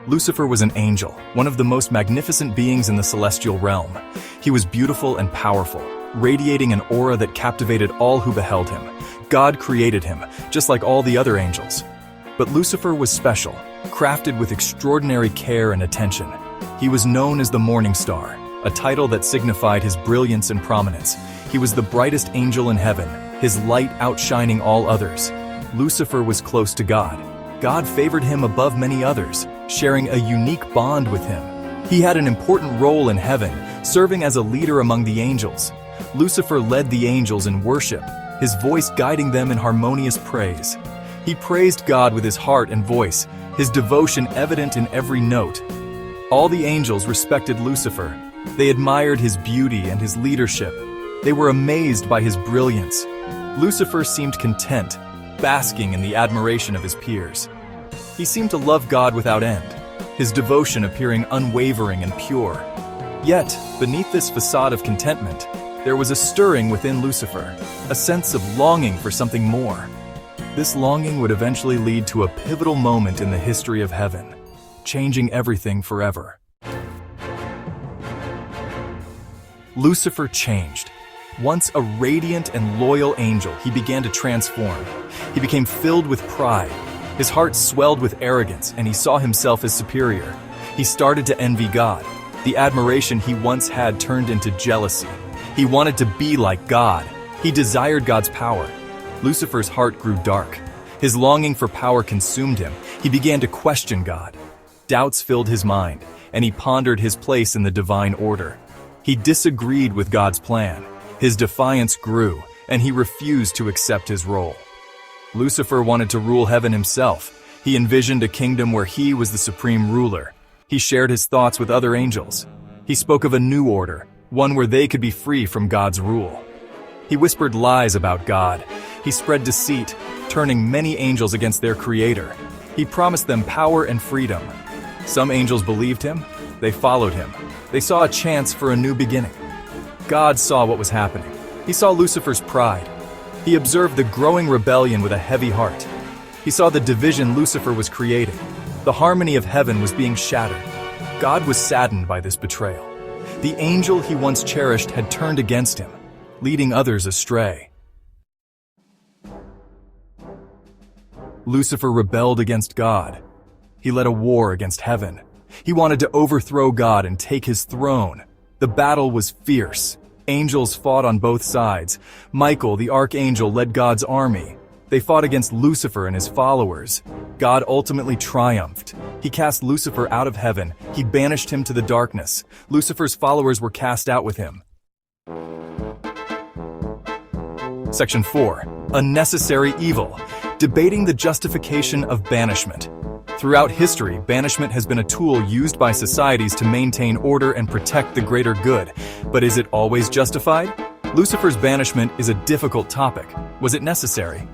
Lucifer was an angel, one of the most magnificent beings in the celestial realm. He was beautiful and powerful, radiating an aura that captivated all who beheld him. God created him, just like all the other angels. But Lucifer was special, crafted with extraordinary care and attention. He was known as the Morning Star, a title that signified his brilliance and prominence. He was the brightest angel in heaven, his light outshining all others. Lucifer was close to God. God favored him above many others, sharing a unique bond with him. He had an important role in heaven, serving as a leader among the angels. Lucifer led the angels in worship, his voice guiding them in harmonious praise. He praised God with his heart and voice, his devotion evident in every note. All the angels respected Lucifer. They admired his beauty and his leadership. They were amazed by his brilliance. Lucifer seemed content, basking in the admiration of his peers. He seemed to love God without end, his devotion appearing unwavering and pure. Yet, beneath this facade of contentment, there was a stirring within Lucifer, a sense of longing for something more. This longing would eventually lead to a pivotal moment in the history of heaven, changing everything forever. Lucifer changed. Once a radiant and loyal angel, he began to transform. He became filled with pride. His heart swelled with arrogance, and he saw himself as superior. He started to envy God. The admiration he once had turned into jealousy. He wanted to be like God. He desired God's power. Lucifer's heart grew dark. His longing for power consumed him. He began to question God. Doubts filled his mind, and he pondered his place in the divine order. He disagreed with God's plan. His defiance grew, and he refused to accept his role. Lucifer wanted to rule heaven himself. He envisioned a kingdom where he was the supreme ruler. He shared his thoughts with other angels. He spoke of a new order, one where they could be free from God's rule. He whispered lies about God. He spread deceit, turning many angels against their creator. He promised them power and freedom. Some angels believed him. They followed him. They saw a chance for a new beginning. God saw what was happening. He saw Lucifer's pride. He observed the growing rebellion with a heavy heart. He saw the division Lucifer was creating. The harmony of heaven was being shattered. God was saddened by this betrayal. The angel he once cherished had turned against him, leading others astray. Lucifer rebelled against God. He led a war against heaven. He wanted to overthrow God and take his throne. The battle was fierce. Angels fought on both sides. Michael, the archangel, led God's army. They fought against Lucifer and his followers. God ultimately triumphed. He cast Lucifer out of heaven. He banished him to the darkness. Lucifer's followers were cast out with him. Section 4. Unnecessary evil. Debating the justification of banishment. Throughout history, banishment has been a tool used by societies to maintain order and protect the greater good. But is it always justified? Lucifer's banishment is a difficult topic. Was it necessary?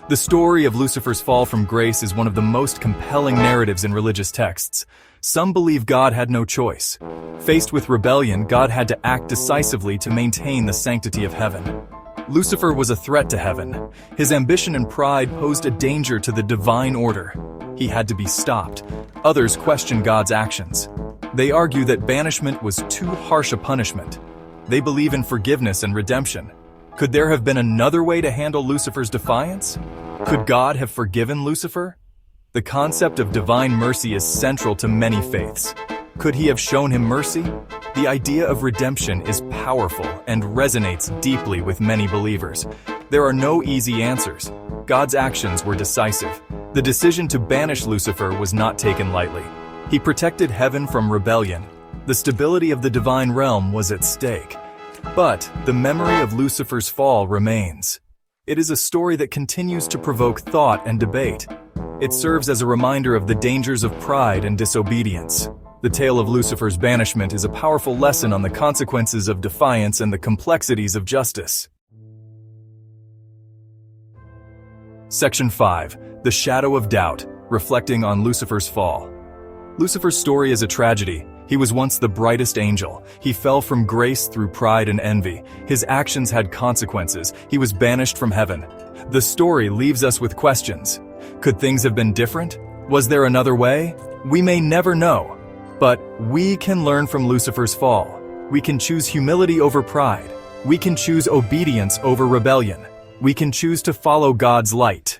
The story of Lucifer's fall from grace is one of the most compelling narratives in religious texts. Some believe God had no choice. Faced with rebellion, God had to act decisively to maintain the sanctity of heaven. Lucifer was a threat to heaven. His ambition and pride posed a danger to the divine order. He had to be stopped. Others question God's actions. They argue that banishment was too harsh a punishment. They believe in forgiveness and redemption. Could there have been another way to handle Lucifer's defiance? Could God have forgiven Lucifer? The concept of divine mercy is central to many faiths. Could he have shown him mercy? The idea of redemption is powerful and resonates deeply with many believers. There are no easy answers. God's actions were decisive. The decision to banish Lucifer was not taken lightly. He protected heaven from rebellion. The stability of the divine realm was at stake. But the memory of Lucifer's fall remains. It is a story that continues to provoke thought and debate. It serves as a reminder of the dangers of pride and disobedience. The tale of Lucifer's banishment is a powerful lesson on the consequences of defiance and the complexities of justice. Section 5. The Shadow of Doubt, reflecting on Lucifer's fall. Lucifer's story is a tragedy. He was once the brightest angel. He fell from grace through pride and envy. His actions had consequences. He was banished from heaven. The story leaves us with questions. Could things have been different? Was there another way? We may never know, but we can learn from Lucifer's fall. We can choose humility over pride. We can choose obedience over rebellion. We can choose to follow God's light.